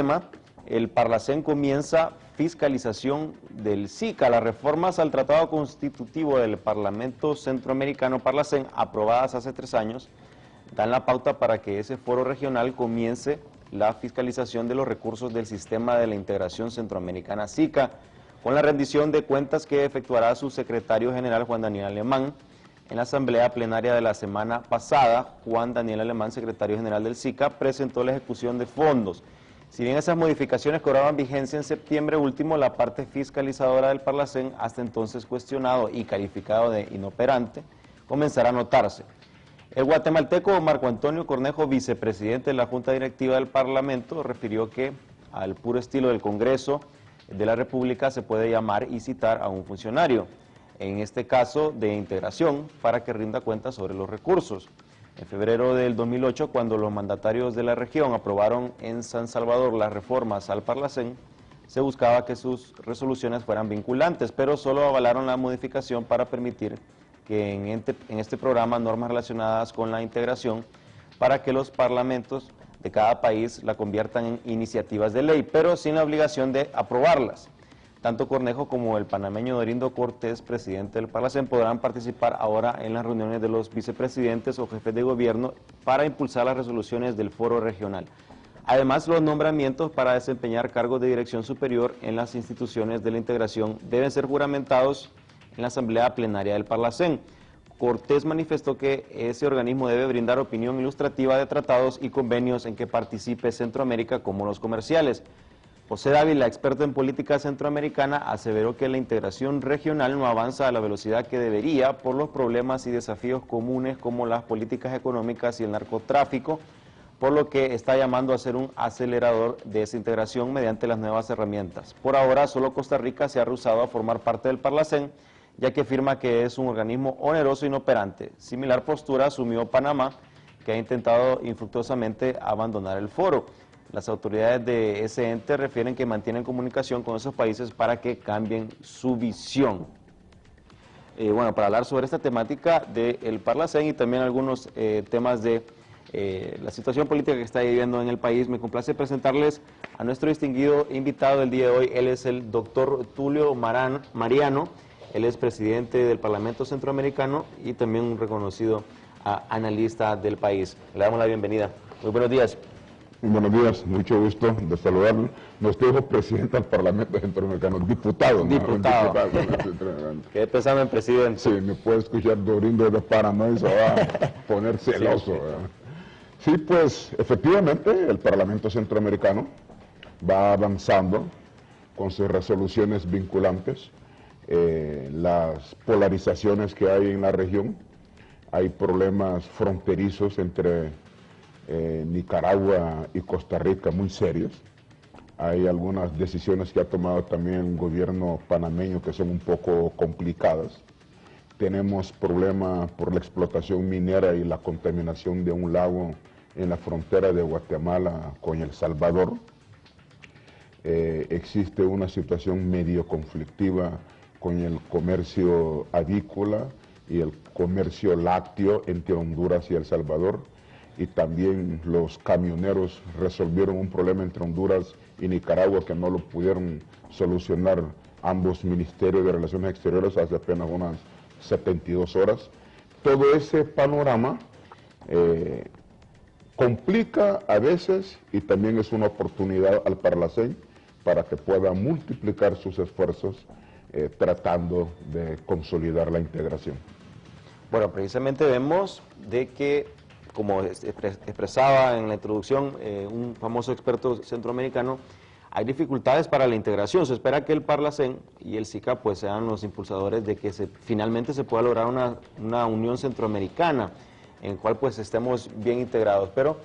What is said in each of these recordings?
tema, el Parlacén comienza fiscalización del SICA. Las reformas al Tratado Constitutivo del Parlamento Centroamericano Parlacén, aprobadas hace 3 años, dan la pauta para que ese foro regional comience la fiscalización de los recursos del Sistema de la Integración Centroamericana SICA, con la rendición de cuentas que efectuará su secretario general Juan Daniel Alemán. En la asamblea plenaria de la semana pasada, Juan Daniel Alemán, secretario general del SICA, presentó la ejecución de fondos. Si bien esas modificaciones cobraban vigencia en septiembre último, la parte fiscalizadora del Parlacén, hasta entonces cuestionado y calificado de inoperante, comenzará a notarse. El guatemalteco Marco Antonio Cornejo, vicepresidente de la Junta Directiva del Parlamento, refirió que al puro estilo del Congreso de la República se puede llamar y citar a un funcionario, en este caso de integración, para que rinda cuenta sobre los recursos. En febrero del 2008, cuando los mandatarios de la región aprobaron en San Salvador las reformas al Parlacén, se buscaba que sus resoluciones fueran vinculantes, pero solo avalaron la modificación para permitir que en este programa normas relacionadas con la integración para que los parlamentos de cada país la conviertan en iniciativas de ley, pero sin la obligación de aprobarlas. Tanto Cornejo como el panameño Dorindo Cortés, presidente del Parlacén, podrán participar ahora en las reuniones de los vicepresidentes o jefes de gobierno para impulsar las resoluciones del foro regional. Además, los nombramientos para desempeñar cargos de dirección superior en las instituciones de la integración deben ser juramentados en la asamblea plenaria del Parlacén. Cortés manifestó que ese organismo debe brindar opinión ilustrativa de tratados y convenios en que participe Centroamérica, como los comerciales. José Dávila, experto en política centroamericana, aseveró que la integración regional no avanza a la velocidad que debería por los problemas y desafíos comunes como las políticas económicas y el narcotráfico, por lo que está llamando a ser un acelerador de esa integración mediante las nuevas herramientas. Por ahora, solo Costa Rica se ha rehusado a formar parte del Parlacén, ya que afirma que es un organismo oneroso e inoperante. Similar postura asumió Panamá, que ha intentado infructuosamente abandonar el foro. Las autoridades de ese ente refieren que mantienen comunicación con esos países para que cambien su visión. Bueno, para hablar sobre esta temática del Parlacén y también algunos temas de la situación política que está viviendo en el país, me complace presentarles a nuestro distinguido invitado del día de hoy. Él es el doctor Tulio Mariano, él es presidente del Parlamento Centroamericano y también un reconocido analista del país. Le damos la bienvenida. Muy buenos días. Buenos días, mucho gusto de saludarlo. No estoy presidente del Parlamento Centroamericano, diputado. Diputado. ¿Qué pensaba en presidente? Sí, me puede escuchar Dorindo de Panamá y se va a poner celoso. Sí, pues efectivamente el Parlamento Centroamericano va avanzando con sus resoluciones vinculantes. Las polarizaciones que hay en la región, hay problemas fronterizos entre Nicaragua y Costa Rica muy serios. Hay algunas decisiones que ha tomado también el gobierno panameño que son un poco complicadas. Tenemos problemas por la explotación minera y la contaminación de un lago en la frontera de Guatemala con El Salvador. Existe una situación medio conflictiva con el comercio avícola y el comercio lácteo entre Honduras y El Salvador. Y también los camioneros resolvieron un problema entre Honduras y Nicaragua que no lo pudieron solucionar ambos ministerios de Relaciones Exteriores hace apenas unas 72 horas. Todo ese panorama complica a veces y también es una oportunidad al Parlacén para que pueda multiplicar sus esfuerzos tratando de consolidar la integración. Bueno, precisamente vemos de que, como expresaba en la introducción un famoso experto centroamericano, hay dificultades para la integración. Se espera que el Parlacén y el SICA pues sean los impulsadores de que finalmente se pueda lograr una unión centroamericana en la cual pues estemos bien integrados. Pero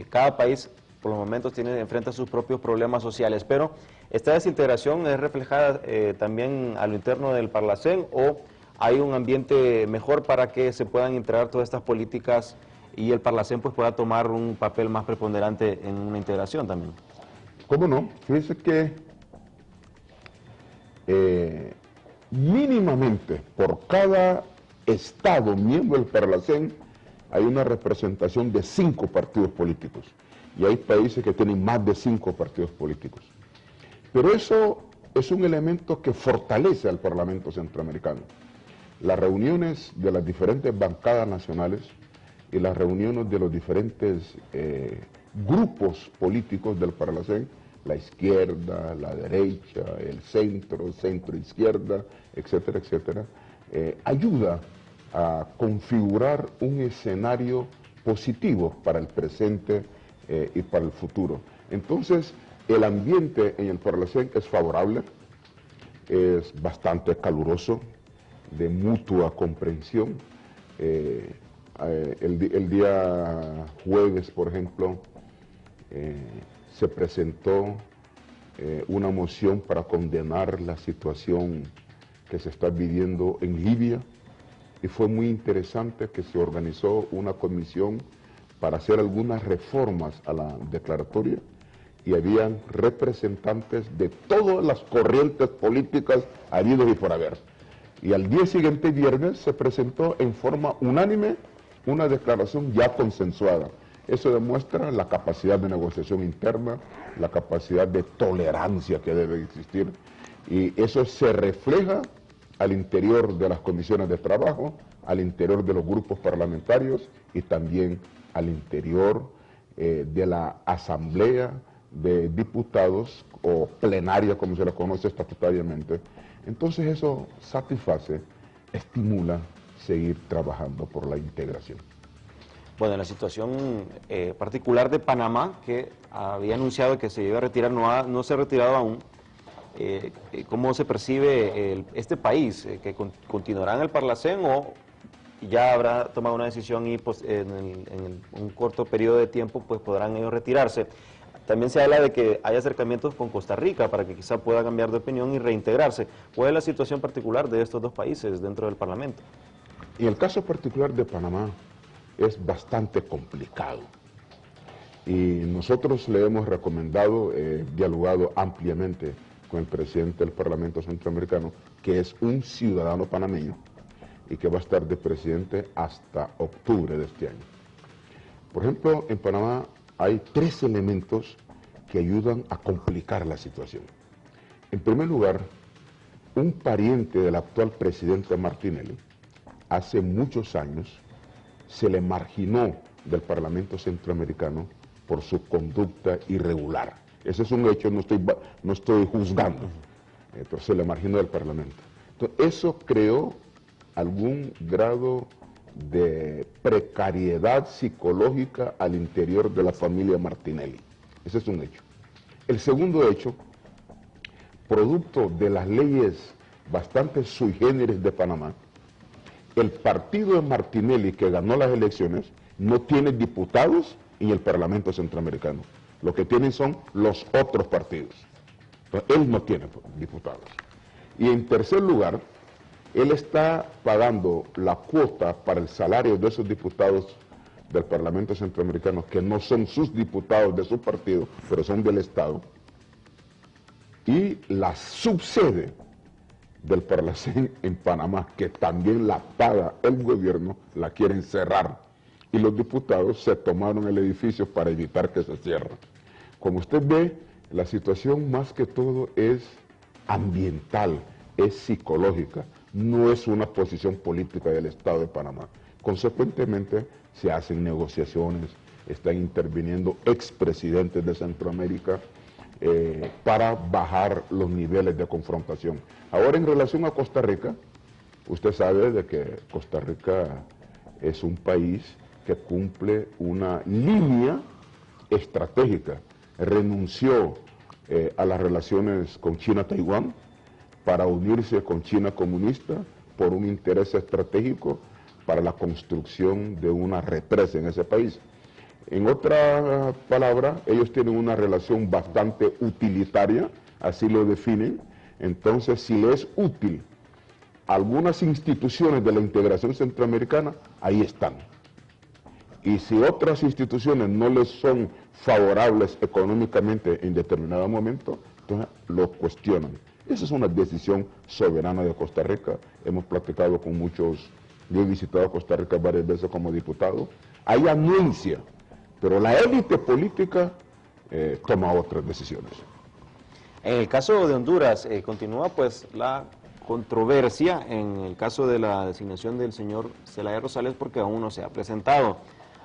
cada país por los momentos enfrenta sus propios problemas sociales. Pero esta desintegración es reflejada también a lo interno del Parlacén, o hay un ambiente mejor para que se puedan integrar todas estas políticas y el Parlacén pues pueda tomar un papel más preponderante en una integración también. ¿Cómo no? Fíjese que mínimamente por cada estado miembro del Parlacén hay una representación de 5 partidos políticos. y hay países que tienen más de 5 partidos políticos. Pero eso es un elemento que fortalece al Parlamento Centroamericano. Las reuniones de las diferentes bancadas nacionales y las reuniones de los diferentes grupos políticos del Parlacén, la izquierda, la derecha, el centro izquierda, etcétera, etcétera, ayuda a configurar un escenario positivo para el presente y para el futuro. Entonces, el ambiente en el Parlacén es favorable, es bastante caluroso, de mutua comprensión. El día jueves, por ejemplo, se presentó una moción para condenar la situación que se está viviendo en Libia, y fue muy interesante que se organizó una comisión para hacer algunas reformas a la declaratoria, y habían representantes de todas las corrientes políticas habidos y por haber. Y al día siguiente, viernes, se presentó en forma unánime una declaración ya consensuada. Eso demuestra la capacidad de negociación interna, la capacidad de tolerancia que debe existir, y eso se refleja al interior de las comisiones de trabajo, al interior de los grupos parlamentarios y también al interior de la asamblea de diputados, o plenaria como se la conoce estatutariamente. Entonces eso satisface, estimula seguir trabajando por la integración. Bueno, en la situación particular de Panamá, que había anunciado que se iba a retirar, no se ha retirado aún, ¿cómo se percibe este país? ¿Que continuará en el Parlacén o ya habrá tomado una decisión y pues, en un corto periodo de tiempo pues podrán ellos retirarse? También se habla de que hay acercamientos con Costa Rica para que quizá pueda cambiar de opinión y reintegrarse. ¿Cuál es la situación particular de estos dos países dentro del Parlamento? Y el caso particular de Panamá es bastante complicado. Y nosotros le hemos recomendado, dialogado ampliamente con el presidente del Parlamento Centroamericano, que es un ciudadano panameño y que va a estar de presidente hasta octubre de este año. Por ejemplo, en Panamá hay 3 elementos que ayudan a complicar la situación. En primer lugar, un pariente del actual presidente Martinelli, hace muchos años, se le marginó del Parlamento Centroamericano por su conducta irregular. Ese es un hecho, no estoy juzgando, pero se le marginó del Parlamento. Entonces, eso creó algún grado de precariedad psicológica al interior de la familia Martinelli. Ese es un hecho. El segundo hecho, producto de las leyes bastante sui generis de Panamá, el partido de Martinelli, que ganó las elecciones, no tiene diputados en el Parlamento Centroamericano. Lo que tienen son los otros partidos. Entonces, él no tiene diputados. Y en tercer lugar, él está pagando la cuota para el salario de esos diputados del Parlamento Centroamericano, que no son sus diputados de su partido, pero son del Estado. Y la subsede del Parlacén en Panamá, que también la paga el gobierno, la quieren cerrar. Y los diputados se tomaron el edificio para evitar que se cierre. Como usted ve, la situación más que todo es ambiental, es psicológica, no es una posición política del Estado de Panamá. Consecuentemente, se hacen negociaciones, están interviniendo expresidentes de Centroamérica para bajar los niveles de confrontación. Ahora, en relación a Costa Rica, usted sabe de que Costa Rica es un país que cumple una línea estratégica. Renunció a las relaciones con China-Taiwán para unirse con China comunista por un interés estratégico para la construcción de una represa en ese país. En otra palabra, ellos tienen una relación bastante utilitaria, así lo definen. Entonces, si les es útil algunas instituciones de la integración centroamericana, ahí están. Y si otras instituciones no les son favorables económicamente en determinado momento, entonces lo cuestionan. Esa es una decisión soberana de Costa Rica. Hemos platicado con muchos, yo he visitado Costa Rica varias veces como diputado. Hay anuencia pero la élite política toma otras decisiones. En el caso de Honduras, continúa pues la controversia en el caso de la designación del señor Zelaya Rosales, porque aún no se ha presentado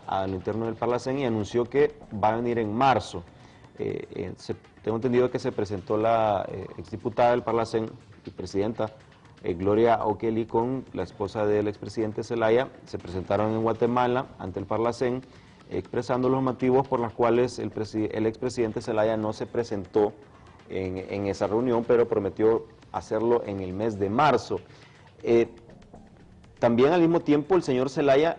al interno del Parlacén y anunció que va a venir en marzo. Tengo entendido que se presentó la exdiputada del Parlacén y presidenta Gloria O'Kelly con la esposa del expresidente Zelaya. Se presentaron en Guatemala ante el Parlacén expresando los motivos por los cuales el expresidente Zelaya no se presentó en esa reunión, pero prometió hacerlo en el mes de marzo. También al mismo tiempo el señor Zelaya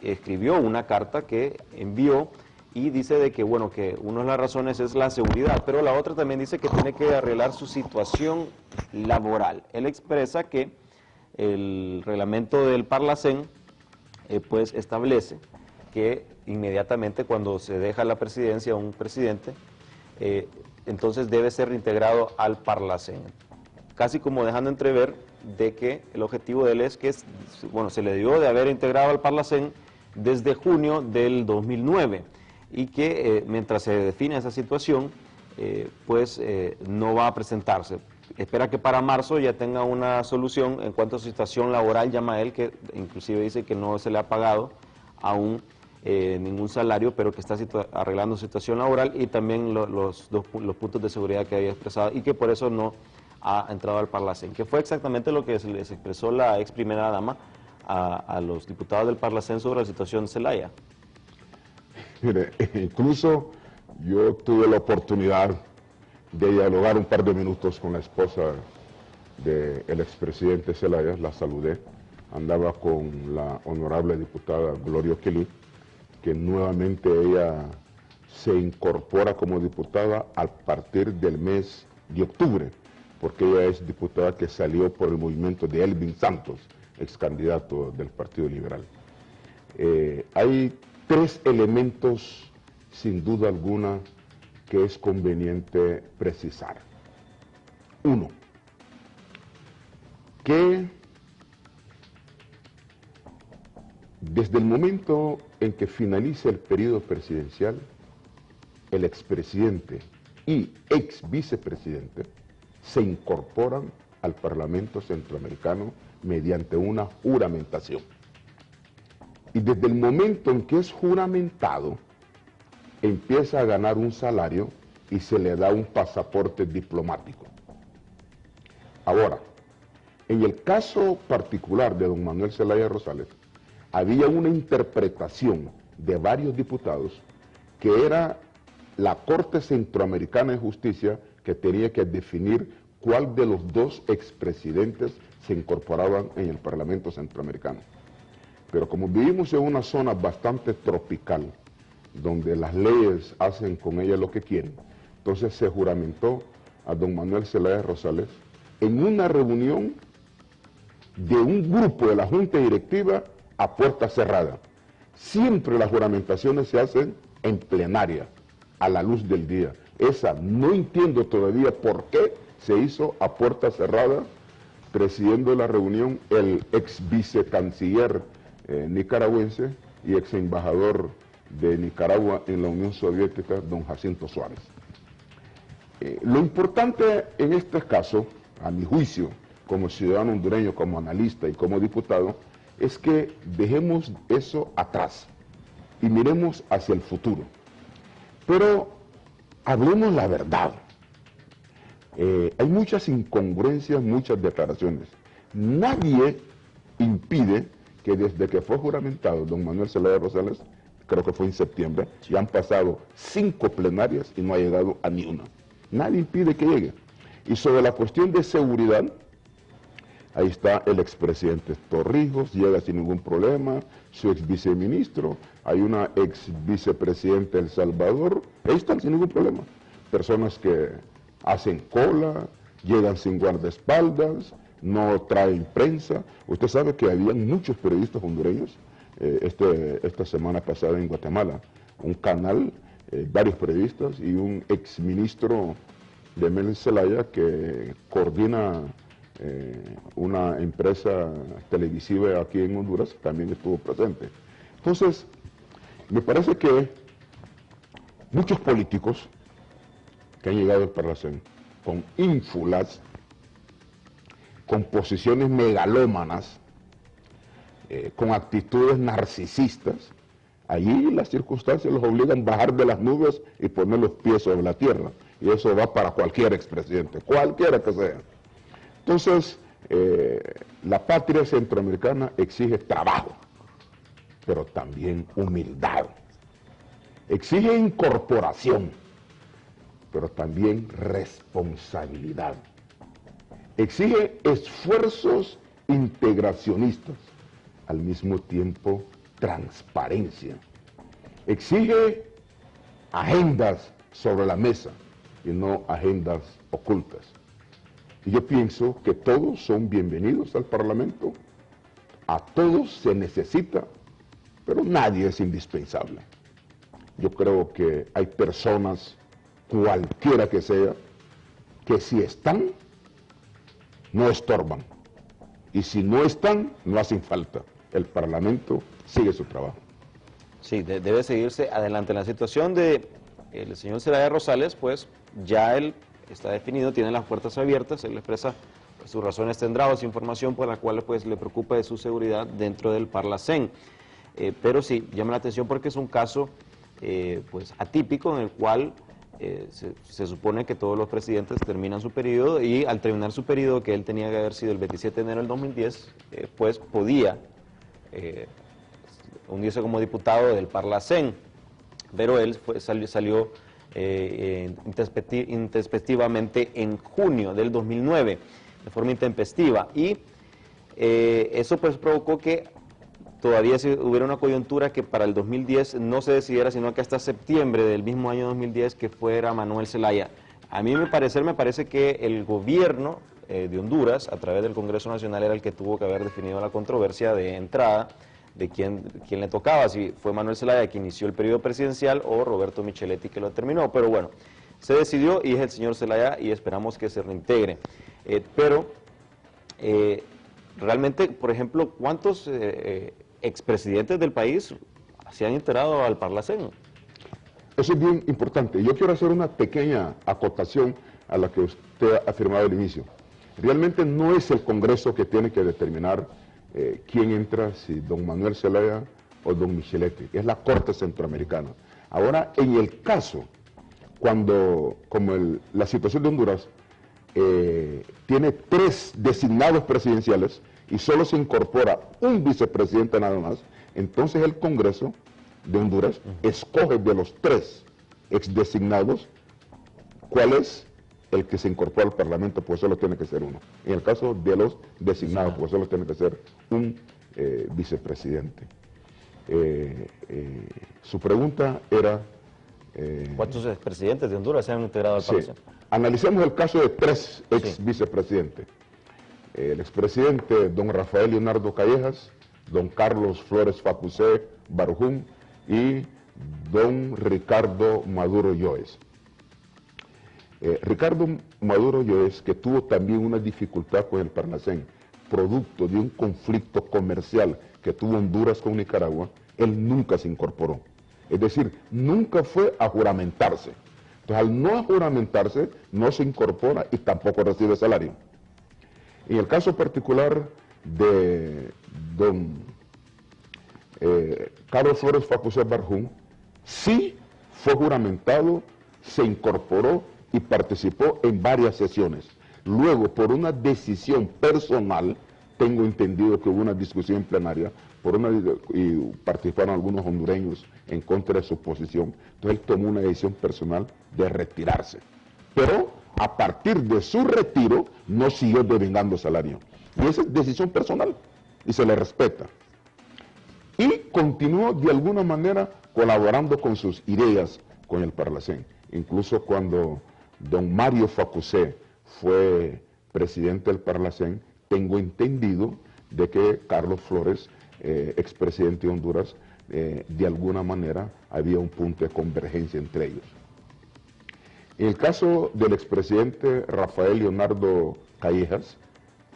escribió una carta que envió y dice de que, bueno, que una de las razones es la seguridad, pero la otra también dice que tiene que arreglar su situación laboral. Él expresa que el reglamento del Parlacén pues establece que inmediatamente cuando se deja la presidencia un presidente, entonces debe ser reintegrado al Parlacén, casi como dejando entrever de que el objetivo de él es que, bueno, se le dio de haber integrado al Parlacén desde junio del 2009 y que mientras se define esa situación, no va a presentarse. Espera que para marzo ya tenga una solución en cuanto a su situación laboral, llama él, que inclusive dice que no se le ha pagado aún ningún salario, pero que está arreglando su situación laboral y también los puntos de seguridad que había expresado y que por eso no ha entrado al Parlacén, que fue exactamente lo que se les expresó la ex primera dama a los diputados del Parlacén sobre la situación de Zelaya. Mire, incluso yo tuve la oportunidad de dialogar un par de minutos con la esposa del expresidente Zelaya, la saludé, andaba con la honorable diputada Gloria O'Kelly, que nuevamente ella se incorpora como diputada a partir del mes de octubre, porque ella es diputada que salió por el movimiento de Elvin Santos, ex candidato del Partido Liberal. Hay tres elementos, sin duda alguna, que es conveniente precisar. Uno, que desde el momento en que finalice el periodo presidencial, el expresidente y ex vicepresidente se incorporan al Parlamento Centroamericano mediante una juramentación. Y desde el momento en que es juramentado, empieza a ganar un salario y se le da un pasaporte diplomático. Ahora, en el caso particular de don Manuel Zelaya Rosales, había una interpretación de varios diputados que era la Corte Centroamericana de Justicia que tenía que definir cuál de los dos expresidentes se incorporaban en el Parlamento Centroamericano. Pero como vivimos en una zona bastante tropical, donde las leyes hacen con ella lo que quieren, entonces se juramentó a don Manuel Zelaya Rosales en una reunión de un grupo de la Junta Directiva a puerta cerrada. Siempre las juramentaciones se hacen en plenaria, a la luz del día. Esa no entiendo todavía por qué se hizo a puerta cerrada, presidiendo la reunión el ex vicecanciller nicaragüense y ex embajador de Nicaragua en la Unión Soviética, don Jacinto Suárez. Lo importante en este caso, a mi juicio, como ciudadano hondureño, como analista y como diputado, es que dejemos eso atrás y miremos hacia el futuro. Pero hablemos la verdad. Hay muchas incongruencias, muchas declaraciones. Nadie impide que desde que fue juramentado don Manuel Zelaya Rosales, creo que fue en septiembre, ya han pasado 5 plenarias y no ha llegado a ni una. Nadie impide que llegue. Y sobre la cuestión de seguridad, ahí está el expresidente Torrijos, llega sin ningún problema, su ex viceministro, hay una ex vicepresidenta de El Salvador, ahí están sin ningún problema. Personas que hacen cola, llegan sin guardaespaldas, no traen prensa. Usted sabe que habían muchos periodistas hondureños esta semana pasada en Guatemala, un canal, varios periodistas y un ex ministro de Manuel Zelaya que coordina una empresa televisiva aquí en Honduras, también estuvo presente. Entonces, me parece que muchos políticos que han llegado al Parlacén con ínfulas, con posiciones megalómanas, con actitudes narcisistas, allí las circunstancias los obligan a bajar de las nubes y poner los pies sobre la tierra. Y eso va para cualquier expresidente, cualquiera que sea. Entonces, la patria centroamericana exige trabajo, pero también humildad. Exige incorporación, pero también responsabilidad. Exige esfuerzos integracionistas, al mismo tiempo transparencia. Exige agendas sobre la mesa y no agendas ocultas. Y yo pienso que todos son bienvenidos al Parlamento, a todos se necesita, pero nadie es indispensable. Yo creo que hay personas, cualquiera que sea, que si están, no estorban. Y si no están, no hacen falta. El Parlamento sigue su trabajo. Sí, debe seguirse adelante. En la situación de el señor Zelaya Rosales, pues ya él está definido, tiene las puertas abiertas, él expresa pues, sus razones tendrá o esa información por la cual pues le preocupa de su seguridad dentro del Parlacén. Pero sí, llama la atención porque es un caso pues atípico en el cual se supone que todos los presidentes terminan su periodo y al terminar su periodo, que él tenía que haber sido el 27 de enero del 2010, pues podía hundirse como diputado del Parlacén, pero él salió intempestivamente en junio del 2009, de forma intempestiva, y eso pues provocó que todavía hubiera una coyuntura que para el 2010 no se decidiera, sino que hasta septiembre del mismo año 2010 que fuera Manuel Zelaya. A mí me parece que el gobierno de Honduras, a través del Congreso Nacional, era el que tuvo que haber definido la controversia de entrada de quién le tocaba, si fue Manuel Zelaya que inició el periodo presidencial o Roberto Micheletti que lo terminó, pero bueno, se decidió y es el señor Zelaya y esperamos que se reintegre. Realmente, por ejemplo, ¿cuántos expresidentes del país se han integrado al Parlacén? Eso es bien importante. Yo quiero hacer una pequeña acotación a la que usted ha afirmado al inicio. Realmente no es el Congreso que tiene que determinar quién entra, si don Manuel Zelaya o don Micheletti, es la Corte Centroamericana. Ahora, en el caso, como la situación de Honduras tiene 3 designados presidenciales y solo se incorpora un vicepresidente nada más, entonces el Congreso de Honduras escoge de los 3 exdesignados cuál es el que se incorpora al Parlamento, pues solo tiene que ser uno. En el caso de los designados, pues solo tiene que ser un vicepresidente. Su pregunta era... ¿Cuántos expresidentes de Honduras se han integrado al Parlacén? Analicemos el caso de 3 ex vicepresidentes. El expresidente don Rafael Leonardo Callejas, don Carlos Flores Facusé Barjún y don Ricardo Maduro Yoes. Ricardo Maduro Yoes, que tuvo también una dificultad con el Parlacén, producto de un conflicto comercial que tuvo Honduras con Nicaragua, él nunca se incorporó. Es decir, nunca fue a juramentarse. Entonces, al no juramentarse, no se incorpora y tampoco recibe salario. En el caso particular de don Carlos Flores Facusé Barjún, sí fue juramentado, se incorporó y participó en varias sesiones. Luego, por una decisión personal, tengo entendido que hubo una discusión plenaria y participaron algunos hondureños en contra de su posición. Entonces él tomó una decisión personal de retirarse. Pero a partir de su retiro no siguió devengando salario. Y esa es decisión personal y se le respeta. Y continuó de alguna manera colaborando con sus ideas con el Parlacén. Incluso cuando don Mario Facusé fue presidente del Parlacén, tengo entendido de que Carlos Flores, expresidente de Honduras, de alguna manera había un punto de convergencia entre ellos. En el caso del expresidente Rafael Leonardo Callejas,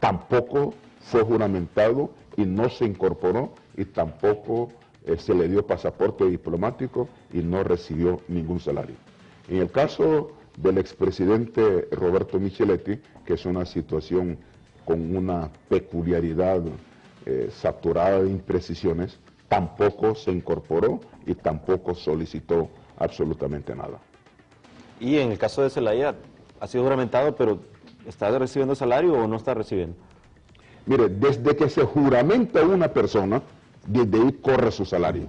tampoco fue juramentado y no se incorporó y tampoco se le dio pasaporte diplomático y no recibió ningún salario. En el caso del expresidente Roberto Micheletti, que es una situación con una peculiaridad saturada de imprecisiones, tampoco se incorporó y tampoco solicitó absolutamente nada. Y en el caso de Zelaya, ha sido juramentado, pero ¿está recibiendo salario o no está recibiendo? Mire, desde que se juramenta una persona, desde ahí corre su salario.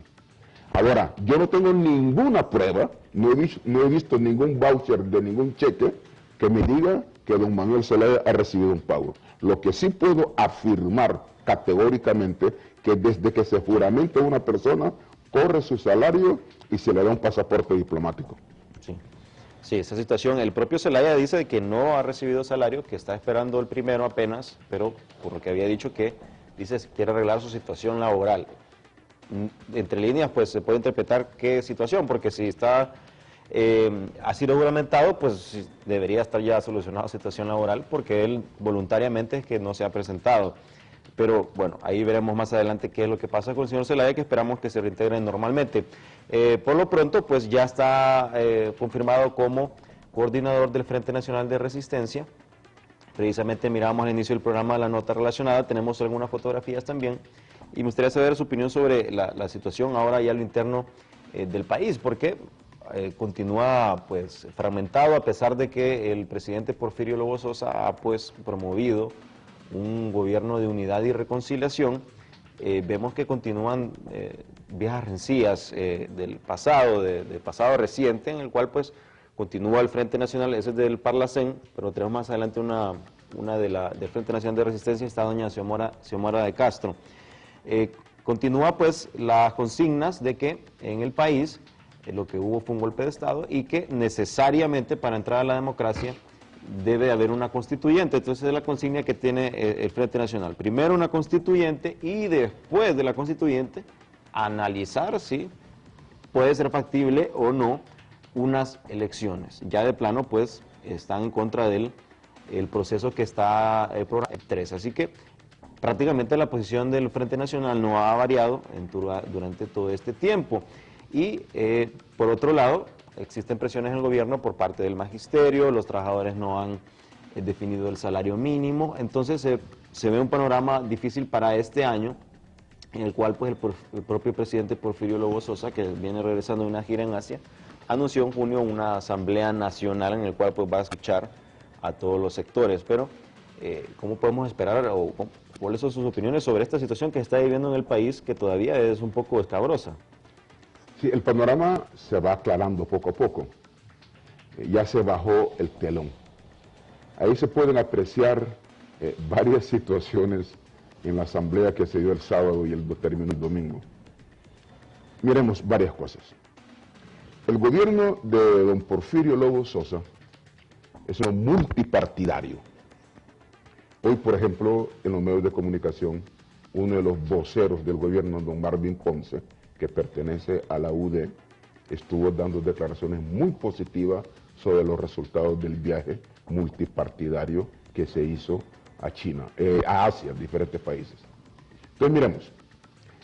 Ahora, yo no tengo ninguna prueba, no he visto ningún voucher de ningún cheque que me diga que don Manuel Zelaya ha recibido un pago. Lo que sí puedo afirmar categóricamente que desde que se juramenta una persona, corre su salario y se le da un pasaporte diplomático. Sí. Sí, esa situación, el propio Zelaya dice que no ha recibido salario, que está esperando el primero apenas, pero por lo que había dicho que dice que quiere arreglar su situación laboral. Entre líneas, pues se puede interpretar qué situación, porque si está ha sido juramentado, pues debería estar ya solucionada la situación laboral, porque él voluntariamente es que no se ha presentado. Pero bueno, ahí veremos más adelante qué es lo que pasa con el señor Zelaya, que esperamos que se reintegre normalmente. Por lo pronto, pues ya está confirmado como coordinador del Frente Nacional de Resistencia. Precisamente miramos al inicio del programa la nota relacionada, tenemos algunas fotografías también, y me gustaría saber su opinión sobre la situación ahora ya a lo interno del país, porque continúa pues fragmentado, a pesar de que el presidente Porfirio Lobo Sosa ha pues promovido un gobierno de unidad y reconciliación. Vemos que continúan viejas rencillas del pasado, del pasado reciente, en el cual pues continúa el Frente Nacional, ese es del Parlacén, pero tenemos más adelante una del Frente Nacional de Resistencia, está doña Xiomara de Castro. Continúa pues las consignas de que en el país lo que hubo fue un golpe de Estado y que necesariamente para entrar a la democracia debe haber una constituyente. Entonces es la consigna que tiene el Frente Nacional. Primero una constituyente y después de la constituyente analizar si puede ser factible o no unas elecciones. Ya de plano pues están en contra del proceso que está programado 3. Así que prácticamente la posición del Frente Nacional no ha variado durante todo este tiempo. Y por otro lado, existen presiones en el gobierno por parte del magisterio, los trabajadores no han definido el salario mínimo, entonces se ve un panorama difícil para este año, en el cual pues el propio presidente Porfirio Lobo Sosa, que viene regresando de una gira en Asia, anunció en junio una asamblea nacional en el cual pues va a escuchar a todos los sectores. Pero ¿cómo podemos esperar o cuáles son sus opiniones sobre esta situación que está viviendo en el país, que todavía es un poco escabrosa? Sí, el panorama se va aclarando poco a poco. Ya se bajó el telón. Ahí se pueden apreciar varias situaciones en la asamblea que se dio el sábado y terminó el domingo. Miremos varias cosas. El gobierno de don Porfirio Lobo Sosa es un multipartidario. Hoy, por ejemplo, en los medios de comunicación, uno de los voceros del gobierno, don Marvin Ponce, que pertenece a la UD, estuvo dando declaraciones muy positivas sobre los resultados del viaje multipartidario que se hizo a China, a Asia, diferentes países. Entonces miremos,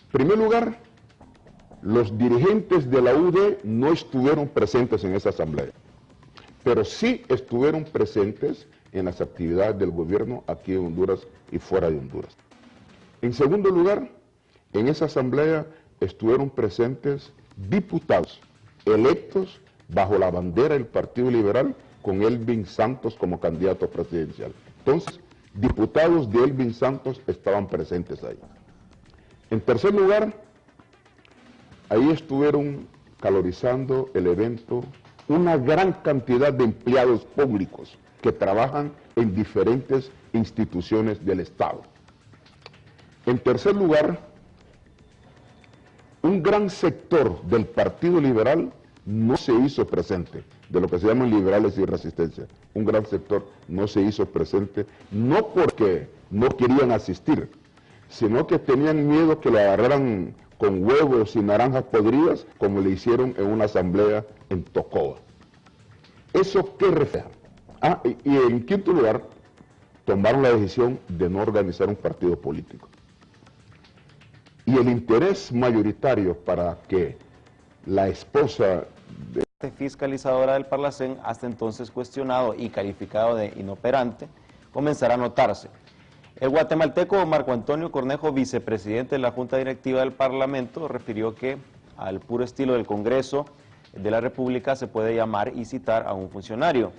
en primer lugar, los dirigentes de la UD no estuvieron presentes en esa asamblea, pero sí estuvieron presentes en las actividades del gobierno aquí en Honduras y fuera de Honduras. En segundo lugar, en esa asamblea estuvieron presentes diputados electos bajo la bandera del Partido Liberal con Elvin Santos como candidato presidencial. Entonces, diputados de Elvin Santos estaban presentes ahí. En tercer lugar, ahí estuvieron calorizando el evento una gran cantidad de empleados públicos que trabajan en diferentes instituciones del Estado. En tercer lugar, un gran sector del Partido Liberal no se hizo presente, de lo que se llaman liberales y resistencia. Un gran sector no se hizo presente, no porque no querían asistir, sino que tenían miedo que lo agarraran con huevos y naranjas podridas, como le hicieron en una asamblea en Tocoa. ¿Eso qué refleja? Y en quinto lugar, tomaron la decisión de no organizar un partido político. Y el interés mayoritario para que la esposa fiscalizadora del Parlacén, hasta entonces cuestionado y calificado de inoperante, comenzará a notarse. El guatemalteco Marco Antonio Cornejo, vicepresidente de la Junta Directiva del Parlamento, refirió que al puro estilo del Congreso de la República se puede llamar y citar a un funcionario,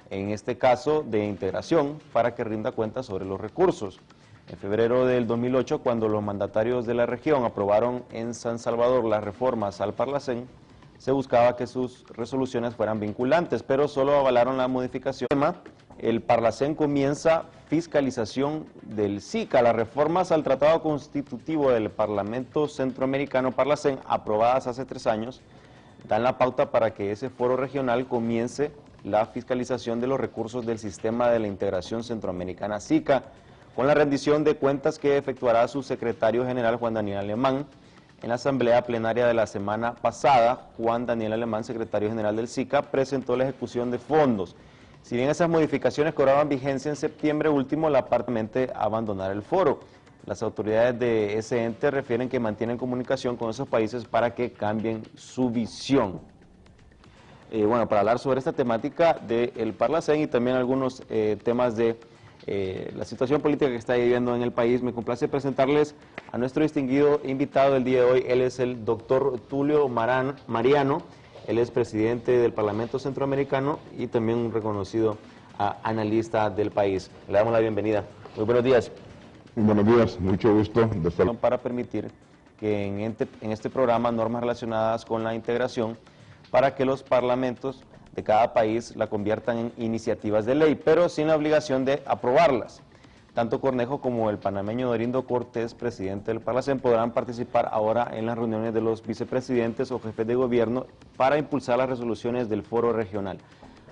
en este caso de integración, para que rinda cuenta sobre los recursos. En febrero del 2008, cuando los mandatarios de la región aprobaron en San Salvador las reformas al Parlacén, se buscaba que sus resoluciones fueran vinculantes, pero solo avalaron la modificación. El Parlacén comienza fiscalización del SICA. Las reformas al Tratado Constitutivo del Parlamento Centroamericano Parlacén, aprobadas hace 3 años, dan la pauta para que ese foro regional comience la fiscalización de los recursos del Sistema de la Integración Centroamericana SICA, con la rendición de cuentas que efectuará su secretario general Juan Daniel Alemán. En la asamblea plenaria de la semana pasada, Juan Daniel Alemán, secretario general del SICA, presentó la ejecución de fondos. Si bien esas modificaciones cobraban vigencia en septiembre último, la parte abandonar el foro. Las autoridades de ese ente refieren que mantienen comunicación con esos países para que cambien su visión. Bueno, para hablar sobre esta temática del Parlacén y también algunos temas de la situación política que está viviendo en el país, me complace presentarles a nuestro distinguido invitado del día de hoy. Él es el doctor Tulio Mariano, él es presidente del Parlamento Centroamericano y también un reconocido analista del país. Le damos la bienvenida. Muy buenos días. Muy buenos días, mucho gusto de estar. Para permitir que en este programa normas relacionadas con la integración para que los parlamentos de cada país la conviertan en iniciativas de ley, pero sin la obligación de aprobarlas. Tanto Cornejo como el panameño Dorindo Cortés, presidente del Parlacén, podrán participar ahora en las reuniones de los vicepresidentes o jefes de gobierno para impulsar las resoluciones del foro regional.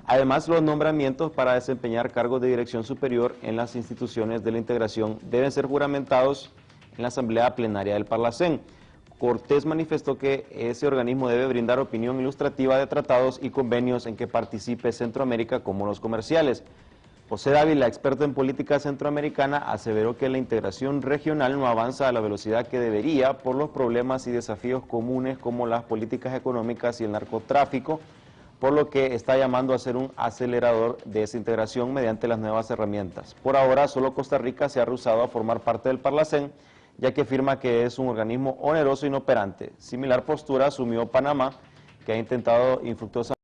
Además, los nombramientos para desempeñar cargos de dirección superior en las instituciones de la integración deben ser juramentados en la asamblea plenaria del Parlacén. Cortés manifestó que ese organismo debe brindar opinión ilustrativa de tratados y convenios en que participe Centroamérica, como los comerciales. José Dávila, experto en política centroamericana, aseveró que la integración regional no avanza a la velocidad que debería por los problemas y desafíos comunes como las políticas económicas y el narcotráfico, por lo que está llamando a ser un acelerador de esa integración mediante las nuevas herramientas. Por ahora, solo Costa Rica se ha rehusado a formar parte del Parlacén, ya que afirma que es un organismo oneroso e inoperante. Similar postura asumió Panamá, que ha intentado infructuosamente